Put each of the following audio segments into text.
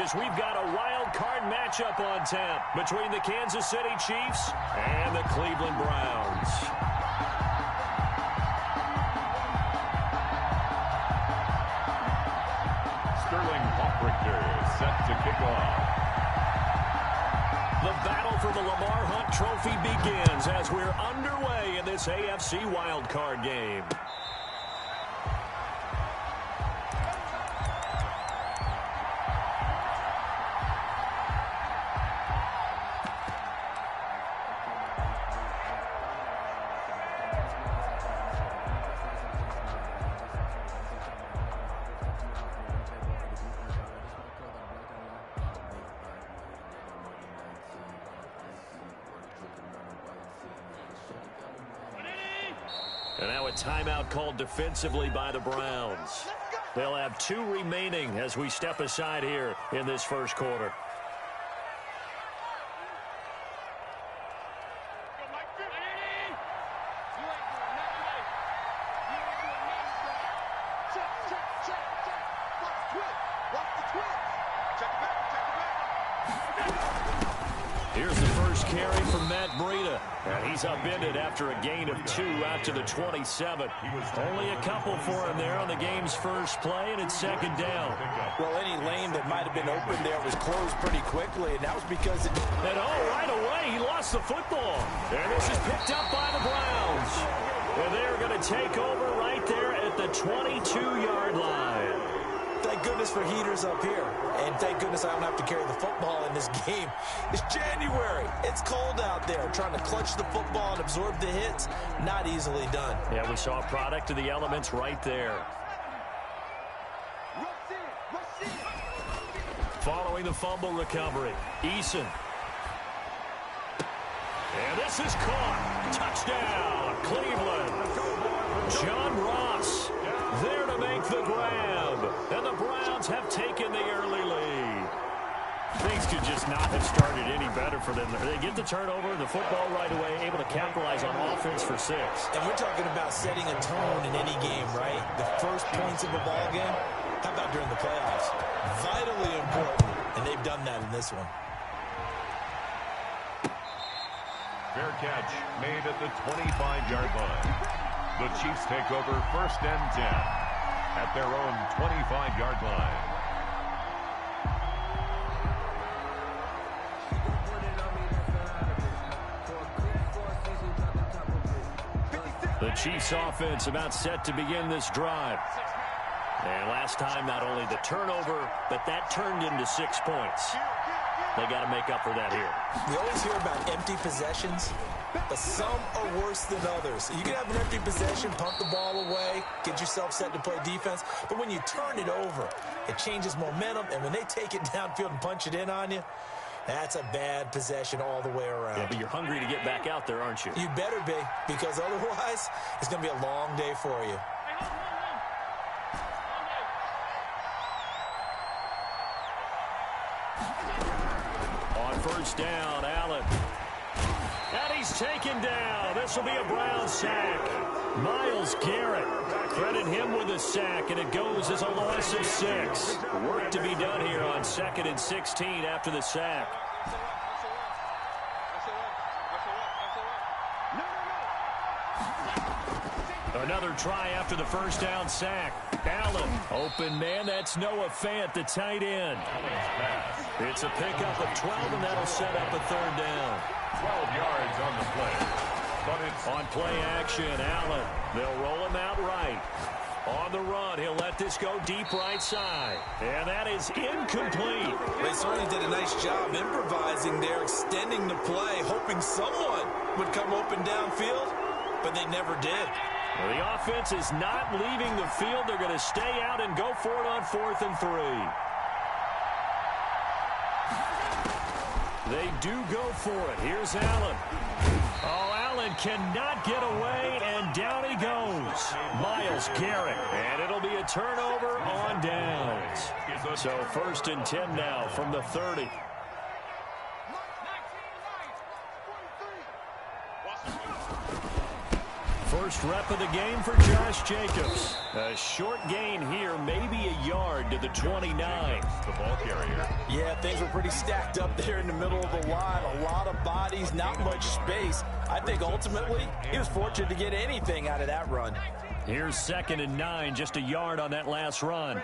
as we've got a wild card matchup on tap between the Kansas City Chiefs and the Cleveland Browns. Sterling Hofrichter set to kick off. The battle for the Lamar Hunt Trophy begins as we're underway in this AFC wildcard game. And now a timeout called defensively by the Browns. They'll have 2 remaining as we step aside here in this first quarter. Here's the first carry from Matt Breida. And he's upended after a gain of 2 out to the 27. Only a couple for him there on the game's first play, and it's second down. Well, any lane that might have been open there was closed pretty quickly, and that was because it... And right away, he lost the football. And this is picked up by the Browns. And they're going to take over right there at the 22-yard line. Thank goodness for heaters up here. And thank goodness I don't have to carry the football in this game. It's January. It's cold out there. Trying to clutch the football and absorb the hits, not easily done. Yeah, we saw a product of the elements right there. Following the fumble recovery, Eason. And this is caught. Touchdown, Cleveland. John Ross there to make the grab. And the Browns have taken the early lead. Things could just not have started any better for them. They get the turnover, the football right away, able to capitalize on offense for 6. And we're talking about setting a tone in any game, right? The first points of a ball game. How about during the playoffs? Vitally important, and they've done that in this one. Fair catch made at the 25-yard line. The Chiefs take over 1st and 10 at their own 25-yard line. The Chiefs offense about set to begin this drive. And last time, not only the turnover, but that turned into 6 points. They got to make up for that here. We always hear about empty possessions, but some are worse than others. You can have an empty possession, pump the ball away, get yourself set to play defense, but when you turn it over, it changes momentum, and when they take it downfield and punch it in on you, that's a bad possession all the way around. Yeah, but you're hungry to get back out there, aren't you? You better be, because otherwise, it's going to be a long day for you. On first down, Allen. And he's taken down. This will be a Brown sack. Myles Garrett. Credit him with a sack, and it goes as a loss of 6. Work to be done here on 2nd and 16 after the sack. Another try after the first down sack. Allen, open man, that's Noah Fant, the tight end. It's a pickup of 12, and that'll set up a 3rd down. 12 yards on the play. But it's on play action, Allen. They'll roll him out right. On the run, he'll let this go deep right side. And that is incomplete. They certainly did a nice job improvising there, extending the play, hoping someone would come open downfield, but they never did. Well, the offense is not leaving the field. They're going to stay out and go for it on 4th and 3. They do go for it. Here's Allen. Oh, Allen cannot get away, and down he goes. Myles Garrett, and it'll be a turnover on downs. So 1st and 10 now from the 30. First rep of the game for Josh Jacobs. A short gain here, maybe a yard to the 29. The ball carrier. Yeah, things were pretty stacked up there in the middle of the line. A lot of bodies, not much space. I think ultimately he was fortunate to get anything out of that run. Here's 2nd and 9, just a yard on that last run.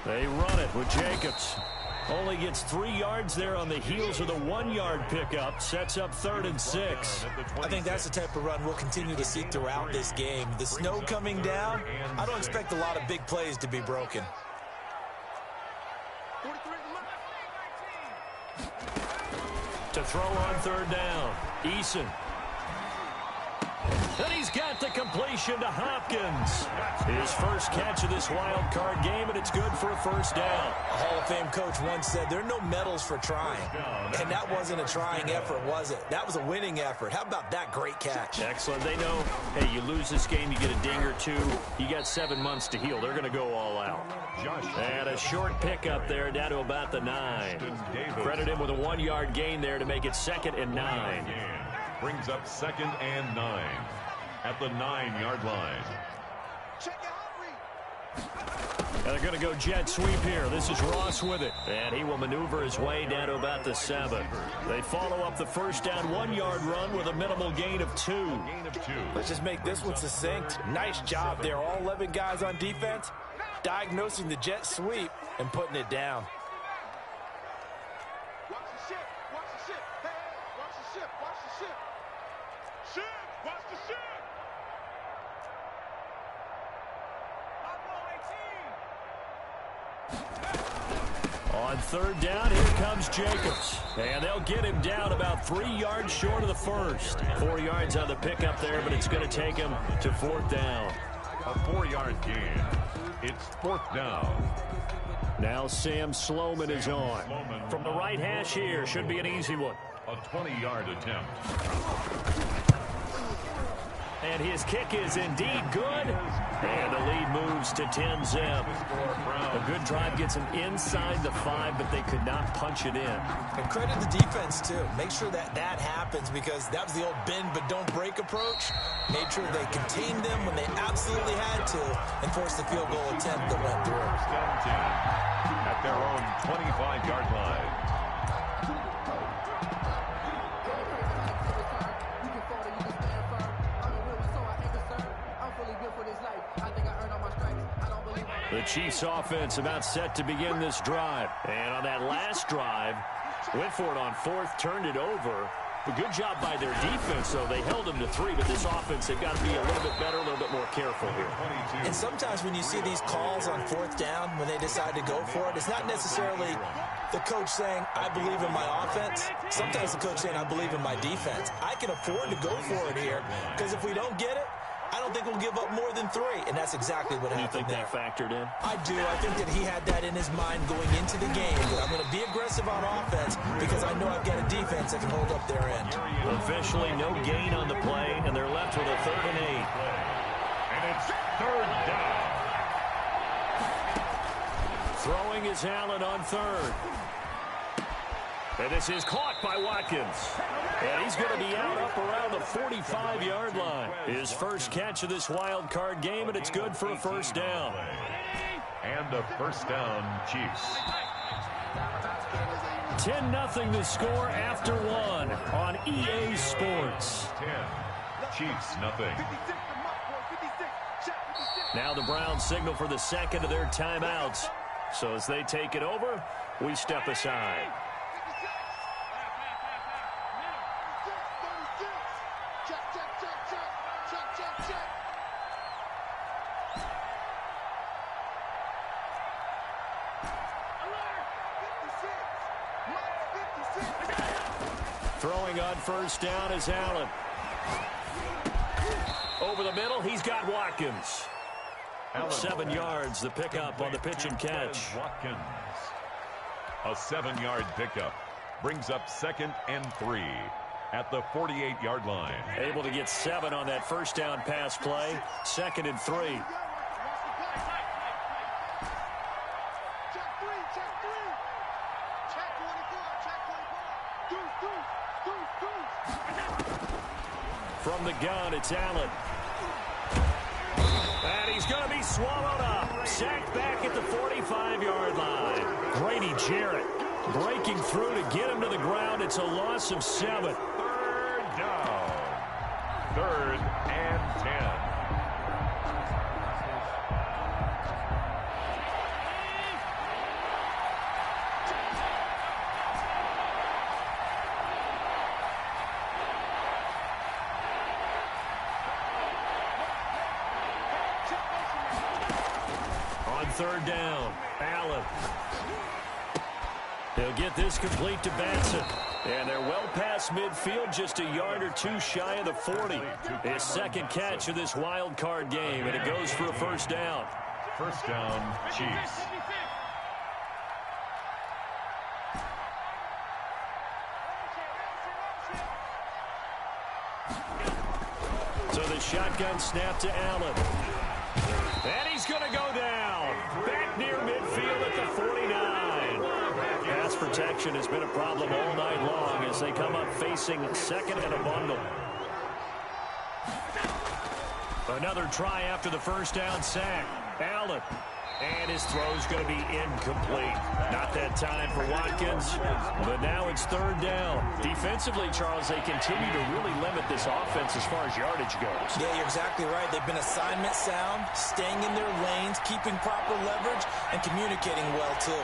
They run it with Jacobs. Only gets 3 yards there on the heels of the 1-yard pickup. Sets up 3rd and 6. I think that's the type of run we'll continue to see throughout this game. The snow coming down, I don't expect a lot of big plays to be broken. To throw on 3rd down, Eason. And he's got the completion to Hopkins. His first catch of this wild card game, and it's good for a first down. A Hall of Fame coach once said there are no medals for trying. And that wasn't a trying effort, was it? That was a winning effort. How about that great catch? Excellent. They know, hey, you lose this game, you get a ding or two. You got 7 months to heal. They're going to go all out. And a short pickup there down to about the 9. Credit him with a 1-yard gain there to make it 2nd and 9. Brings up 2nd and 9 at the 9-yard line. And they're going to go jet sweep here. This is Ross with it. And he will maneuver his way down to about the 7. They follow up the first down 1-yard run with a minimal gain of 2. Let's just make this one succinct. Nice job there. All 11 guys on defense diagnosing the jet sweep and putting it down. On 3rd down, here comes Jacobs. And they'll get him down about 3 yards short of the first. 4 yards on the pickup there, but it's going to take him to 4th down. A 4-yard gain. It's 4th down. Now Sam Sloman is on. From the right hash here, should be an easy one. A 20-yard attempt. And his kick is indeed good. And the lead moves to 10-zip. A good drive gets them inside the 5, but they could not punch it in. And credit the defense, too. Make sure that happens because that was the old bend but don't break approach. Made sure they contained them when they absolutely had to and forced the field goal attempt that went through. 1st and 10 at their own 25-yard line. The Chiefs offense about set to begin this drive. And on that last drive, went for it on 4th, turned it over. A good job by their defense, though. They held them to 3, but this offense, they've got to be a little bit better, a little bit more careful here. And sometimes when you see these calls on 4th down, when they decide to go for it, it's not necessarily the coach saying, I believe in my offense. Sometimes the coach saying, I believe in my defense. I can afford to go for it here because if we don't get it, I don't think we'll give up more than 3, and that's exactly what happened there. You think that factored in? I do. I think that he had that in his mind going into the game, that I'm going to be aggressive on offense because I know I've got a defense that can hold up their end. Officially no gain on the play, and they're left with a 3rd and 8. And it's 3rd down. Throwing is Allen on 3rd. And this is caught by Watkins. And he's going to be out up around the 45-yard line. His first catch of this wild card game, and it's good for a first down. And a first down, Chiefs. 10-0 the score after 1 on EA Sports. 10. Chiefs, nothing. Now the Browns signal for the second of their timeouts. So as they take it over, we step aside. Throwing on first down is Allen. Over the middle, he's got Watkins. 7 yards, the pickup on the pitch and catch. Watkins. A 7-yard pickup brings up 2nd and 3 at the 48-yard line. Able to get 7 on that first down pass play. 2nd and 3. gun. It's Allen. And he's going to be swallowed up. Sacked back at the 45-yard line. Grady Jarrett breaking through to get him to the ground. It's a loss of 7. Third down. 3rd and 10. On 3rd down, Allen. He'll get this complete to Batson. And they're well past midfield, just a yard or two shy of the 40. His second catch of this wild card game, and it goes for a first down. First down, Chiefs. So the shotgun snap to Allen. And he's going to go down. Back near midfield at the 49. Pass protection has been a problem all night long as they come up facing second and a bundle. Another try after the first down sack. Allen. And his throw's going to be incomplete. Not that time for Watkins, but now it's 3rd down. Defensively, Charles, they continue to really limit this offense as far as yardage goes. Yeah, you're exactly right. They've been assignment sound, staying in their lanes, keeping proper leverage, and communicating well, too.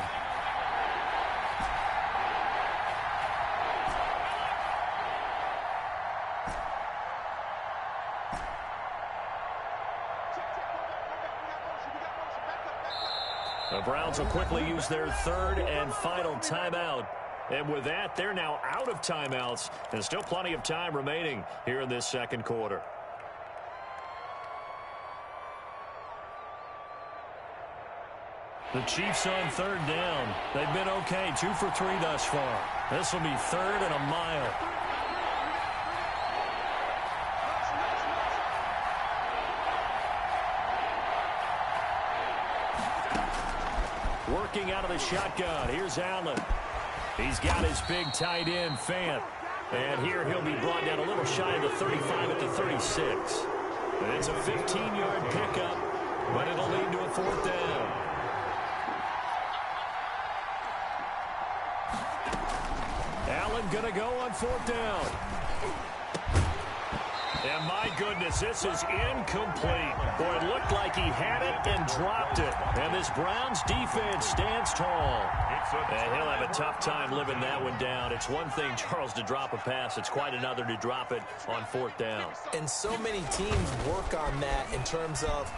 The Browns will quickly use their 3rd and final timeout. And with that, they're now out of timeouts. And still plenty of time remaining here in this second quarter. The Chiefs on 3rd down. They've been okay, 2 for 3 thus far. This will be 3rd and a mile. Working out of the shotgun. Here's Allen. He's got his big tight end, Fant. And here he'll be brought down a little shy of the 35 at the 36. And it's a 15-yard pickup, but it'll lead to a 4th down. Allen going to go on 4th down. And my goodness, this is incomplete. Boy, it looked like he had it and dropped it. And this Browns defense stands tall. And he'll have a tough time living that one down. It's one thing, Charles, to drop a pass. It's quite another to drop it on 4th down. And so many teams work on that in terms of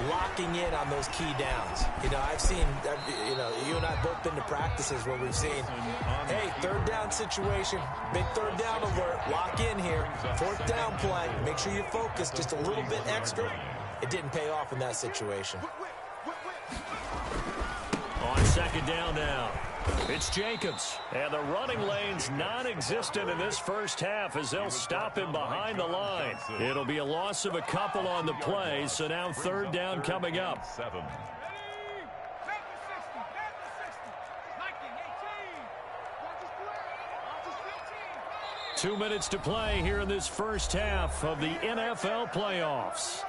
locking in on those key downs. You know, I've seen, you know, you and I have both been to practices where we've seen, hey, 3rd down situation, big 3rd down alert, lock in here, 4th down play, make sure you focus just a little bit extra. It didn't pay off in that situation. On 2nd down now, it's Jacobs. And the running lane's non-existent in this first half as they'll stop him behind the line. It'll be a loss of a couple on the play, so now 3rd down coming up. 7. 2 minutes to play here in this first half of the NFL playoffs.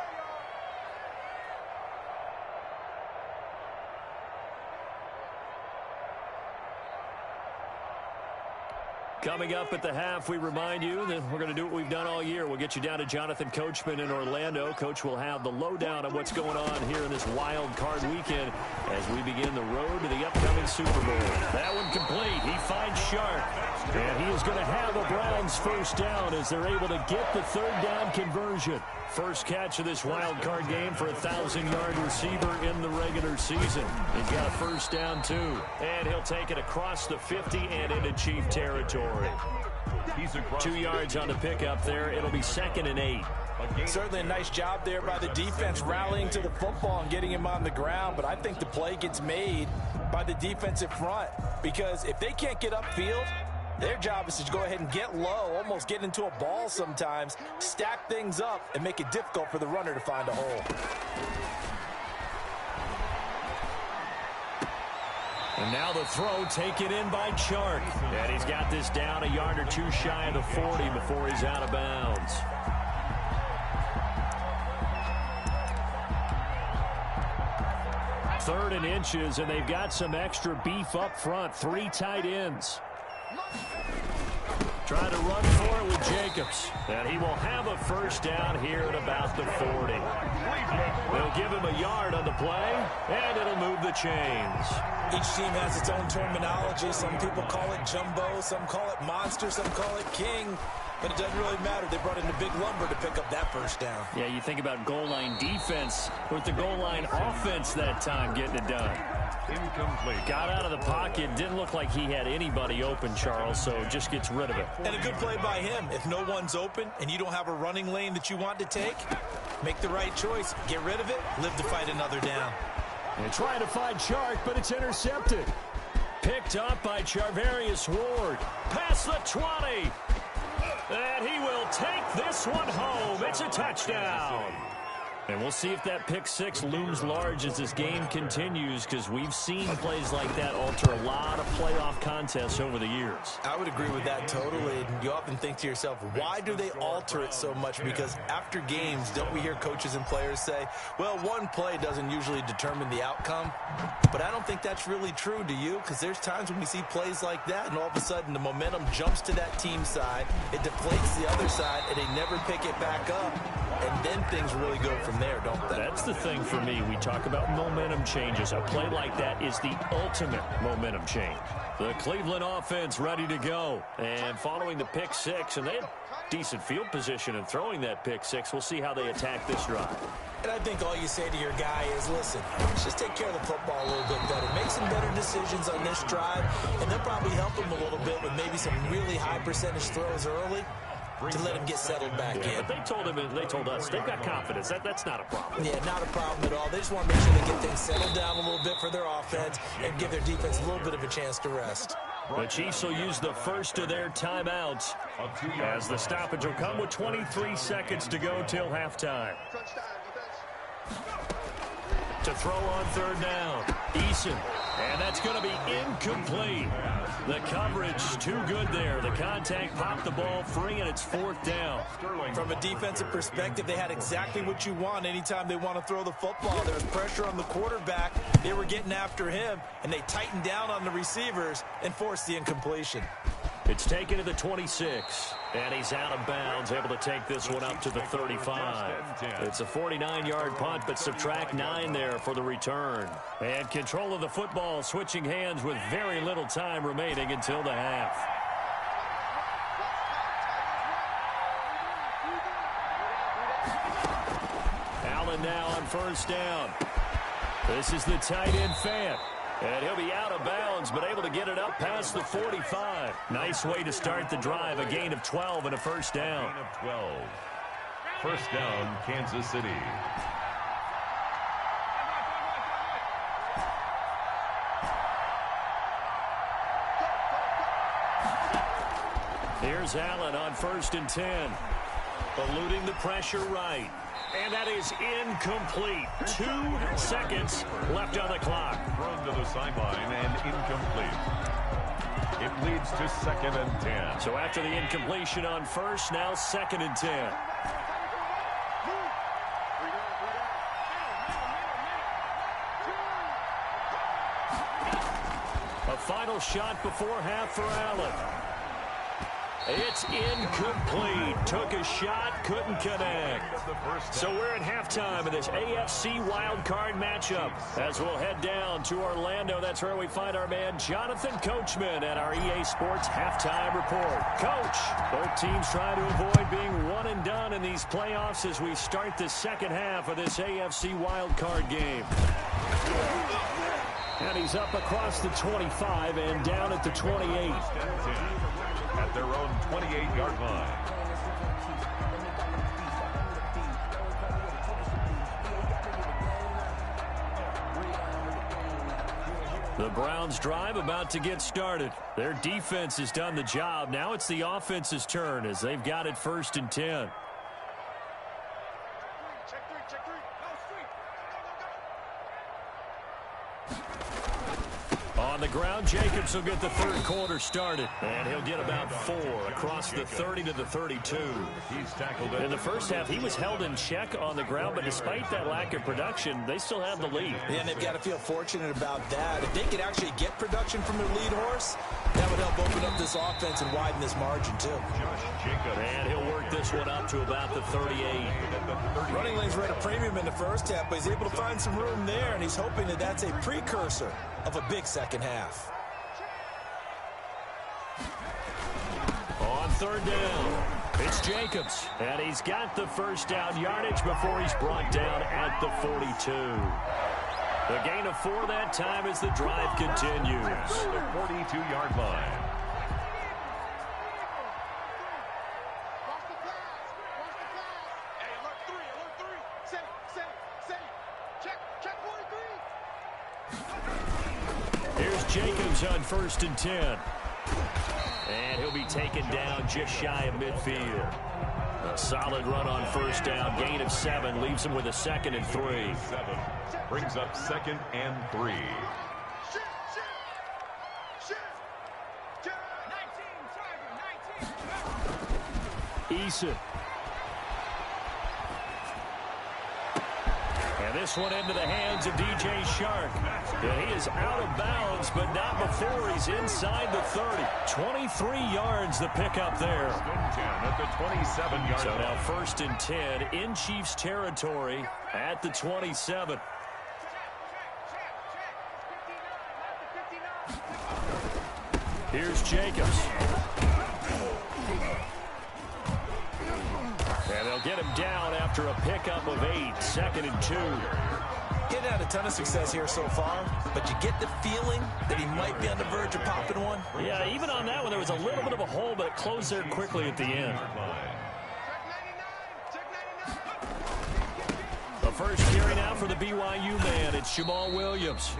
Coming up at the half, we remind you that we're going to do what we've done all year. We'll get you down to Jonathan Coachman in Orlando. Coach will have the lowdown on what's going on here in this wild card weekend as we begin the road to the upcoming Super Bowl. That one complete. He finds Sharp. And he is going to have a Browns first down as they're able to get the 3rd down conversion. First catch of this wild card game for a 1,000-yard receiver in the regular season. He's got a first down, too. And he'll take it across the 50 and into Chief territory. 2 yards on the pickup there. It'll be 2nd and 8. Certainly a nice job there by the defense rallying to the football and getting him on the ground, but I think the play gets made by the defensive front because if they can't get upfield, their job is to go ahead and get low, almost get into a ball sometimes, stack things up, and make it difficult for the runner to find a hole. And now the throw taken in by Chark. And he's got this down a yard or two shy of the 40 before he's out of bounds. 3rd and inches, and they've got some extra beef up front. 3 tight ends. Trying to run for it with Jacobs. And he will have a first down here at about the 40. They'll give him a yard on the play, and it'll move the chains. Each team has its own terminology. Some people call it jumbo, some call it monster, some call it king. But it doesn't really matter. They brought in the big lumber to pick up that first down. Yeah, you think about goal line defense with the goal line offense that time getting it done. Incomplete. Got out of the pocket. Didn't look like he had anybody open, Charles, so just gets rid of it. And a good play by him. If no one's open and you don't have a running lane that you want to take, make the right choice. Get rid of it. Live to fight another down. They're trying to find Chark, but it's intercepted. Picked up by Charvarius Ward. Past the 20. And he will take this one home. It's a touchdown. And we'll see if that pick 6 looms large as this game continues, because we've seen plays like that alter a lot of playoff contests over the years. I would agree with that totally. And you often think to yourself, why do they alter it so much? Because after games, don't we hear coaches and players say, well, one play doesn't usually determine the outcome? But I don't think that's really true, do you? Because there's times when we see plays like that, and all of a sudden the momentum jumps to that team side, it deflates the other side, and they never pick it back up. And then things really go from there, don't they? That's the thing for me. We talk about momentum changes. A play like that is the ultimate momentum change. The Cleveland offense ready to go. And following the pick 6, and they have decent field position in throwing that pick 6. We'll see how they attack this drive. And I think all you say to your guy is, listen, let's just take care of the football a little bit better. Make some better decisions on this drive, and they'll probably help him a little bit with maybe some really high percentage throws early to let him get settled back in. But they told us they've got confidence. That's not a problem. Yeah, not a problem at all. They just want to make sure they get things settled down a little bit for their offense and give their defense a little bit of a chance to rest. The Chiefs will use the first of their timeouts as the stoppage will come with 23 seconds to go till halftime. To throw on 3rd down, Eason, and that's going to be incomplete. The coverage too good there. The contact popped the ball free, and it's 4th down. From a defensive perspective, they had exactly what you want anytime they want to throw the football. There was pressure on the quarterback. They were getting after him, and they tightened down on the receivers and forced the incompletion. It's taken to the 26, and he's out of bounds, able to take this one up to the 35. It's a 49-yard punt, but subtract 9 there for the return. And control of the football, switching hands with very little time remaining until the half. Allen now on 1st down. This is the tight end Fant. And he'll be out of bounds, but able to get it up past the 45. Nice way to start the drive. A gain of 12 and a first down. Gain of 12. First down, Kansas City. Here's Allen on 1st and 10. Eluding the pressure right. And that is incomplete. 2 seconds left on the clock. Thrown to the sideline and incomplete. It leads to 2nd and 10. So after the incompletion on 1st, now 2nd and 10. A final shot before half for Allen. It's incomplete. Took a shot, couldn't connect. So we're at halftime of this AFC wildcard matchup. As we'll head down to Orlando, that's where we find our man Jonathan Coachman at our EA Sports Halftime Report. Coach, both teams trying to avoid being one and done in these playoffs as we start the second half of this AFC wildcard game. And he's up across the 25 and down at the 28. At their own 28-yard line. The Browns drive about to get started. Their defense has done the job. Now it's the offense's turn as they've got it 1st and 10. On the ground, Jacobs will get the third quarter started. And he'll get about 4 across the 30 to the 32. He's tackled In the first half, he was held in check on the ground, but despite that lack of production, they still have the lead. And they've got to feel fortunate about that. If they could actually get production from their lead horse, that would help open up this offense and widen this margin, too. Josh Jacobs. And he'll work this one up to about the 38. Running lanes were at a premium in the first half, but he's able to find some room there, and he's hoping that that's a precursor of a big second half. On third down, it's Jacobs, and he's got the first down yardage before he's brought down at the 42. The gain of 4 that time as the drive continues. The 42-yard line. Here's Jacobs on 1st and 10. And he'll be taken down just shy of midfield. A solid run on first down. Gain of 7 leaves him with a 2nd and 3. 7 brings up 2nd and 3. Eason. And this one into the hands of DJ Chark. And he is out of bounds, but not before he's inside the 30. 23 yards the pickup there. At the 27-yard So line. now 1st and 10 in Chiefs territory at the 27. Here's Jacobs. And they'll get him down after a pickup of 8, 2nd and 2. Getting had a ton of success here so far, but you get the feeling that he might be on the verge of popping one. Yeah, even on that one, there was a little bit of a hole, but it closed there quickly at the end. The first carry now for the BYU man. It's Jamal Williams.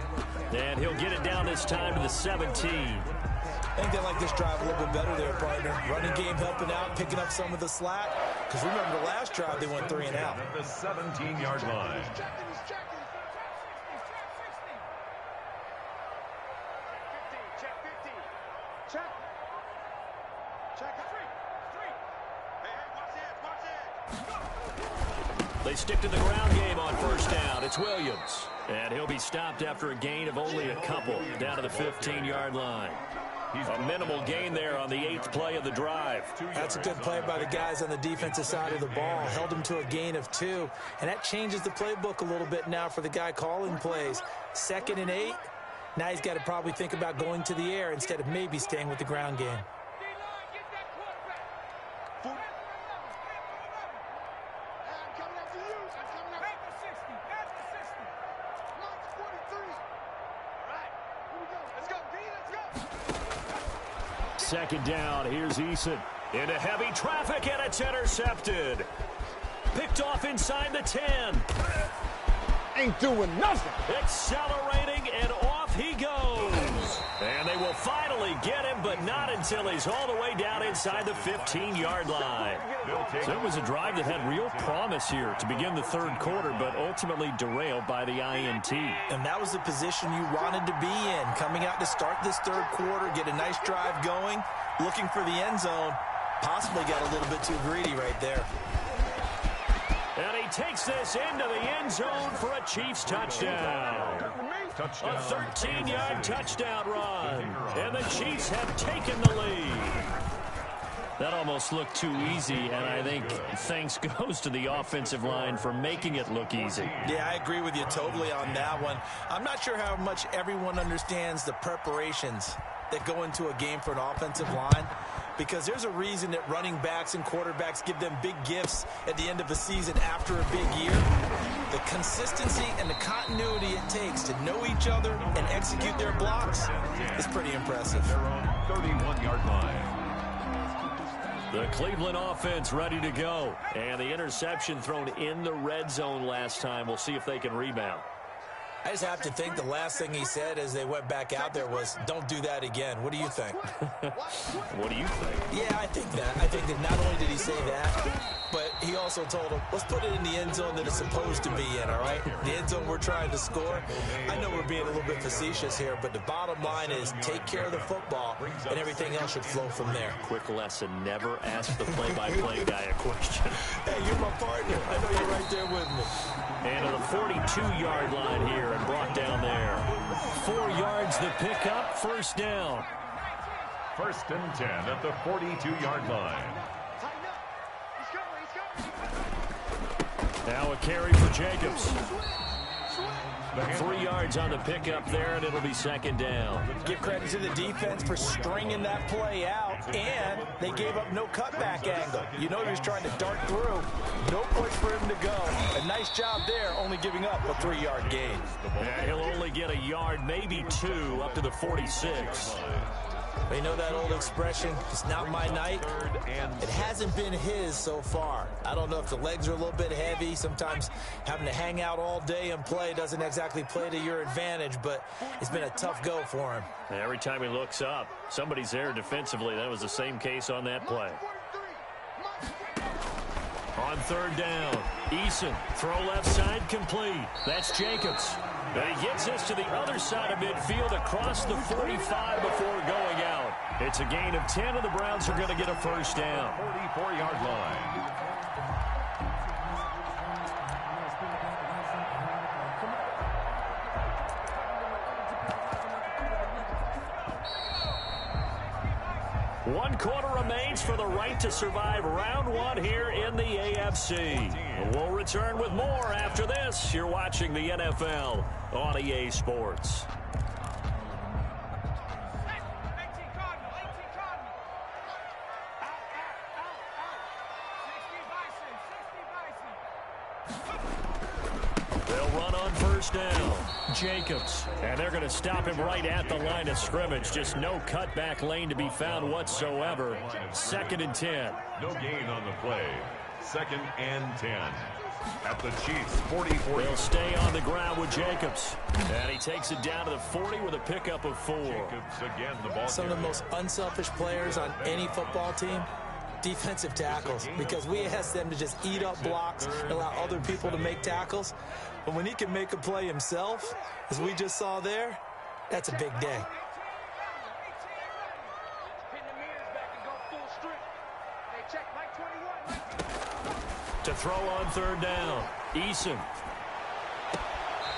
And he'll get it down this time to the 17. I think they like this drive a little bit better there, partner. Running game helping out, picking up some of the slack. Because remember, the last drive they went 3 and out. At the 17-yard line. They stick to the ground game on first down. It's Williams. And he'll be stopped after a gain of only a couple down to the 15-yard line. A minimal gain there on the 8th play of the drive. That's a good play by the guys on the defensive side of the ball. Held him to a gain of 2. And that changes the playbook a little bit now for the guy calling plays. 2nd and 8. Now he's got to probably think about going to the air instead of maybe staying with the ground game. Second down, here's Eason. Into heavy traffic, and it's intercepted. Picked off inside the 10. Ain't doing nothing. Accelerating, and off he goes. And they will finally get him, but not until he's all the way down inside the 15-yard line. So it was a drive that had real promise here to begin the third quarter, but ultimately derailed by the INT. And that was the position you wanted to be in. Coming out to start this third quarter, get a nice drive going, looking for the end zone. Possibly got a little bit too greedy right there. And he takes this into the end zone for a Chiefs touchdown. A 13-yard touchdown run. And the Chiefs have taken the lead. That almost looked too easy, and I think thanks goes to the offensive line for making it look easy. Yeah, I agree with you totally on that one. I'm not sure how much everyone understands the preparations that go into a game for an offensive line, because there's a reason that running backs and quarterbacks give them big gifts at the end of the season after a big year. The consistency and the continuity it takes to know each other and execute their blocks is pretty impressive. Their own 31-yard line. The Cleveland offense ready to go. And the interception thrown in the red zone last time. We'll see if they can rebound. I just have to think the last thing he said as they went back out there was, don't do that again. What do you think? What do you think? Yeah, I think that. I think that not only did he say that, but he also told him, let's put it in the end zone that it's supposed to be in, all right? The end zone we're trying to score. I know we're being a little bit facetious here, but the bottom line is take care of the football, and everything else should flow from there. Quick lesson, never ask the play-by-play guy a question. Hey, you're my partner. I know you're right there with me. And to the 42-yard line here and brought down there. 4 yards the pickup, first down. First and 10 at the 42-yard line. Now a carry for Jacobs. 3 yards on the pickup there, and it'll be second down. Give credit to the defense for stringing that play out, and they gave up no cutback angle. You know he was trying to dart through. No place for him to go. A nice job there, only giving up a 3-yard gain. Yeah, he'll only get a yard, maybe 2, up to the 46. You know that old expression, it's not my night? It hasn't been his so far. I don't know if the legs are a little bit heavy. Sometimes having to hang out all day and play doesn't exactly play to your advantage, but it's been a tough go for him. Every time he looks up, somebody's there defensively. That was the same case on that play. On third down, Eason, throw left side, complete. That's Jacobs. And he gets us to the other side of midfield across the 45 before going out. It's a gain of 10, and the Browns are going to get a first down. 44-yard line. One quarter remains for the right to survive round 1 here in the AFC. We'll return with more after this. You're watching the NFL on EA Sports. They'll run on first down. Jacobs. And they're going to stop him right at the line of scrimmage. Just no cutback lane to be found whatsoever. Second and 10. No gain on the play. Second and 10. At the Chiefs' 44. They'll stay on the ground with Jacobs. And he takes it down to the 40 with a pickup of 4. Jacobs again, the ball Some of the most unselfish players on any football team, defensive tackles, because we ask them to just eat up blocks and allow other people to make tackles. But when he can make a play himself, as we just saw there, that's a big day. To throw on third down, Eason.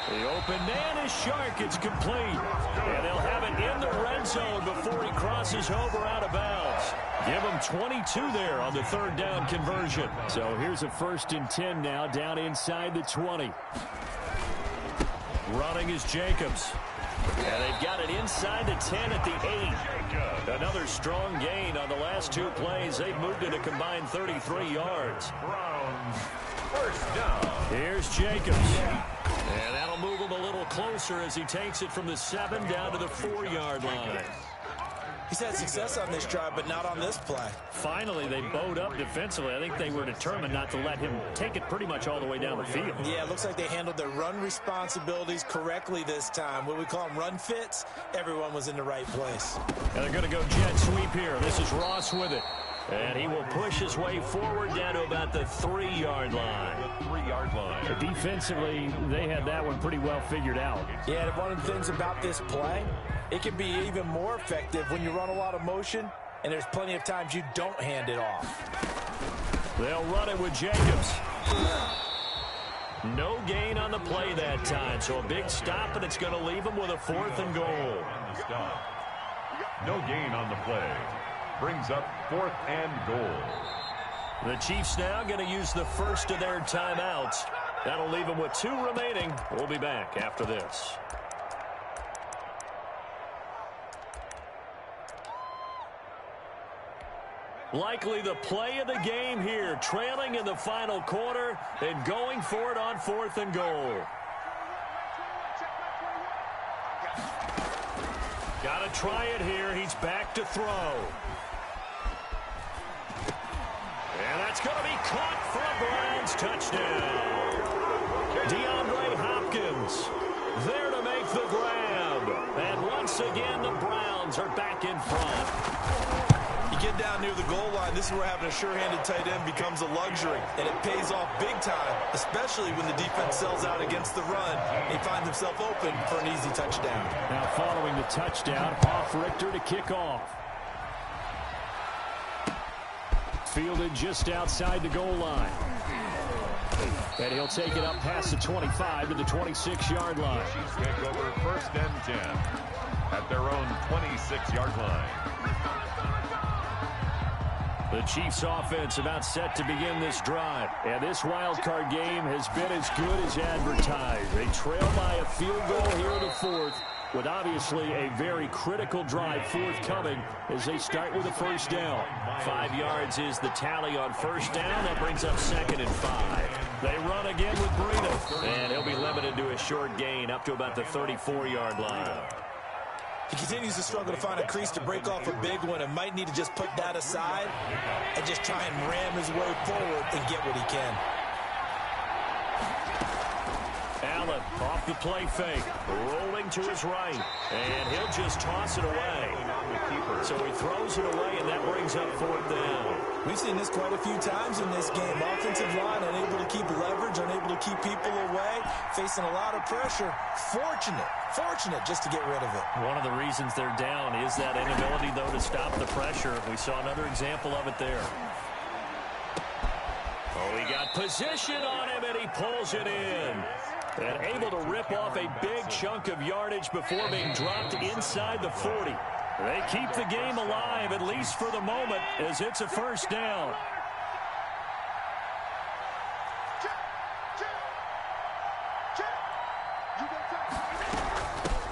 The open man is Shark. It's complete. And they'll have it in the red zone before he crosses over out of bounds. Give him 22 there on the third down conversion. So here's a first and 10 now down inside the 20. Running is Jacobs. And they've got it inside the 10 at the 8. Another strong gain on the last 2 plays. They've moved it a combined 33 yards. Browns first down. Here's Jacobs. And that'll move him a little closer as he takes it from the 7 down to the 4-yard line. He's had success on this drive, but not on this play. Finally, they bowed up defensively. I think they were determined not to let him take it pretty much all the way down the field. Yeah, it looks like they handled their run responsibilities correctly this time. What we call them run fits, everyone was in the right place. And they're going to go jet sweep here. This is Ross with it. And he will push his way forward down to about the 3-yard line. The 3-yard line. Defensively, they had that one pretty well figured out. Yeah, and one of the things about this play, it can be even more effective when you run a lot of motion, and there's plenty of times you don't hand it off. They'll run it with Jacobs. No gain on the play that time, so a big stop, and it's going to leave them with a 4th and goal. No gain on the play. Brings up 4th and goal. The Chiefs now going to use the first of their timeouts. That'll leave them with 2 remaining. We'll be back after this. Likely the play of the game here, trailing in the final quarter and going for it on 4th and goal. Got to try it here. He's back to throw. And that's going to be caught for a Browns touchdown. DeAndre Hopkins there to make the grab. And once again, the Browns are back in front. You get down near the goal line, this is where having a sure-handed tight end becomes a luxury, and it pays off big time, especially when the defense sells out against the run. He finds himself open for an easy touchdown. Now following the touchdown, Hoff Richter to kick off. Fielded just outside the goal line. And he'll take it up past the 25 to the 26-yard line. Chiefs take over 1st and 10 at their own 26-yard line. The Chiefs offense about set to begin this drive. And this wild card game has been as good as advertised. They trail by a field goal here in the 4th, with obviously a very critical drive forthcoming as they start with a 1st down. 5 yards is the tally on 1st down. That brings up 2nd and 5. They run again with Breida, and he'll be limited to a short gain up to about the 34-yard line. He continues to struggle to find a crease to break off a big one and might need to just put that aside and just try and ram his way forward and get what he can. Allen off the play fake, rolling to his right, and he'll just toss it away. So he throws it away, and that brings up 4th down. We've seen this quite a few times in this game. Offensive line unable to keep leverage, unable to keep people away, facing a lot of pressure. Fortunate just to get rid of it. One of the reasons they're down is that inability, though, to stop the pressure. We saw another example of it there. Oh, he got position on him, and he pulls it in. And able to rip off a big chunk of yardage before being dropped inside the 40. They keep the game alive, at least for the moment, as it's a 1st down.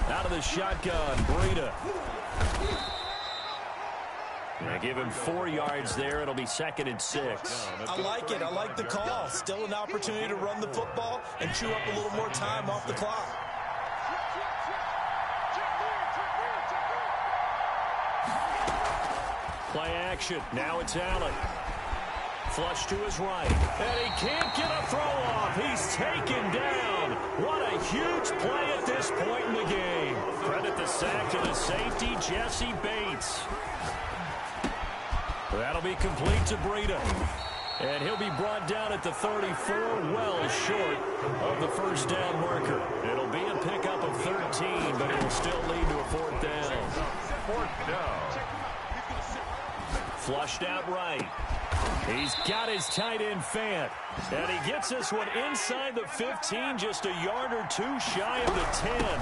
Out of the shotgun, Breida. They give him 4 yards there. It'll be 2nd and 6. I like it. I like the call. Still an opportunity to run the football and chew up a little more time off the clock. Play action. Now it's Allen. Flush to his right. And he can't get a throw off. He's taken down. What a huge play at this point in the game. Credit the sack to the safety, Jesse Bates. That'll be complete to Breida. And he'll be brought down at the 34, well short of the 1st down marker. It'll be a pickup of 13, but it'll still lead to a 4th down. 4th down. Flushed out right. He's got his tight end Fant. And he gets this one inside the 15, just a yard or two shy of the 10.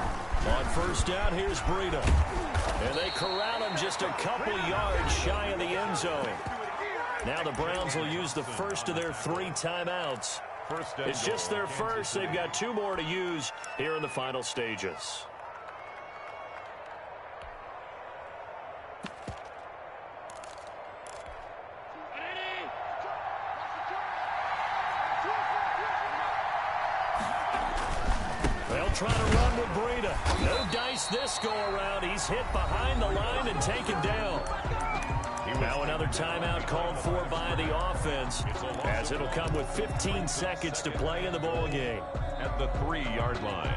On 1st down, here's Breida. And they corral him just a couple yards shy of the end zone. Now the Browns will use the first of their 3 timeouts. It's just their first. They've got 2 more to use here in the final stages. They'll try to run with Breida. No dice this go-around. He's hit behind the line and taken down. Now another timeout called for by the offense, as it'll come with 15 seconds to play in the ball game. At the 3-yard line.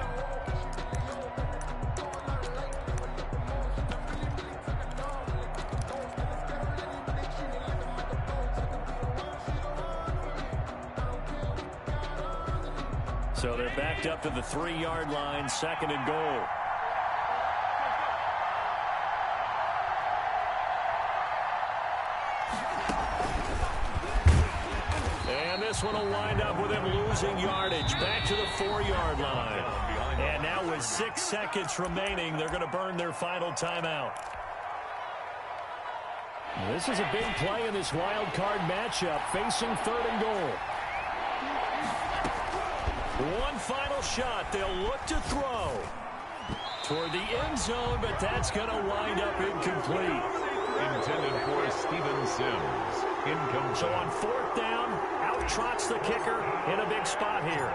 So they're backed up to the 3-yard line, 2nd and goal. And this one will wind up with him losing yardage back to the 4-yard line. And now with 6 seconds remaining, they're going to burn their final timeout. This is a big play in this wild card matchup, facing 3rd and goal. One final shot. They'll look to throw toward the end zone, but that's going to wind up incomplete. Intended for Steven Sims. Incomplete. So on 4th down, out trots the kicker in a big spot here.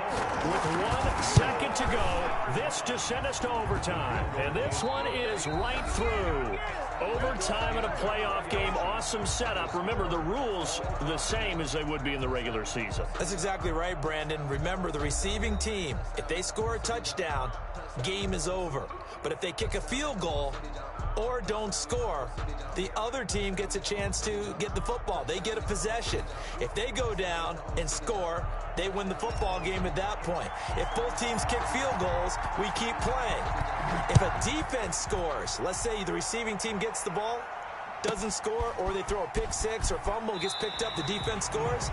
With 1 second to go, this to send us to overtime. And this one is right through. Overtime in a playoff game, awesome setup. Remember, the rules the same as they would be in the regular season. That's exactly right, Brandon. Remember, the receiving team, if they score a touchdown, game is over. But if they kick a field goal or don't score, the other team gets a chance to get the football. They get a possession. If they go down and score, they win the football game at that point. If both teams kick field goals, we keep playing. If a defense scores, let's say the receiving team gets the ball, doesn't score, or they throw a pick six or fumble, gets picked up, the defense scores,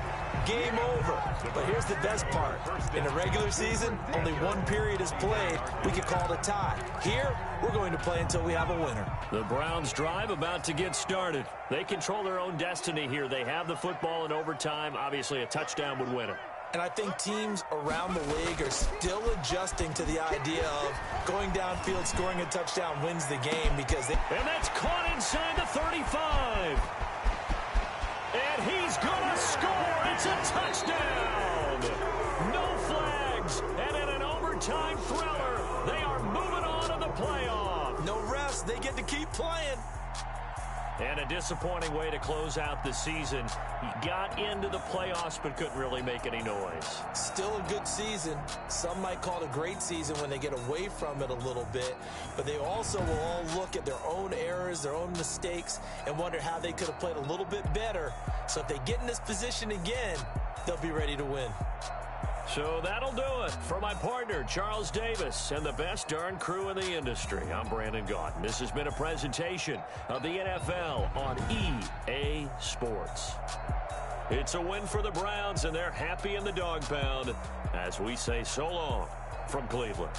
game over. But here's the best part. In a regular season, only one period is played. We could call it a tie. Here, we're going to play until we have a winner. The Browns drive about to get started. They control their own destiny here. They have the football in overtime. Obviously, a touchdown would win it. And I think teams around the league are still adjusting to the idea of going downfield, scoring a touchdown wins the game because they... And that's caught inside the 35. And he's going to score. It's a touchdown. No flags. And in an overtime thriller, they are moving on to the playoff. No rest. They get to keep playing. And a disappointing way to close out the season. He got into the playoffs but couldn't really make any noise. Still a good season. Some might call it a great season when they get away from it a little bit. But they also will all look at their own errors, their own mistakes, and wonder how they could have played a little bit better. So if they get in this position again, they'll be ready to win. So that'll do it for my partner, Charles Davis, and the best darn crew in the industry. I'm Brandon Gaudin. This has been a presentation of the NFL on EA Sports. It's a win for the Browns, and they're happy in the dog pound as we say so long from Cleveland.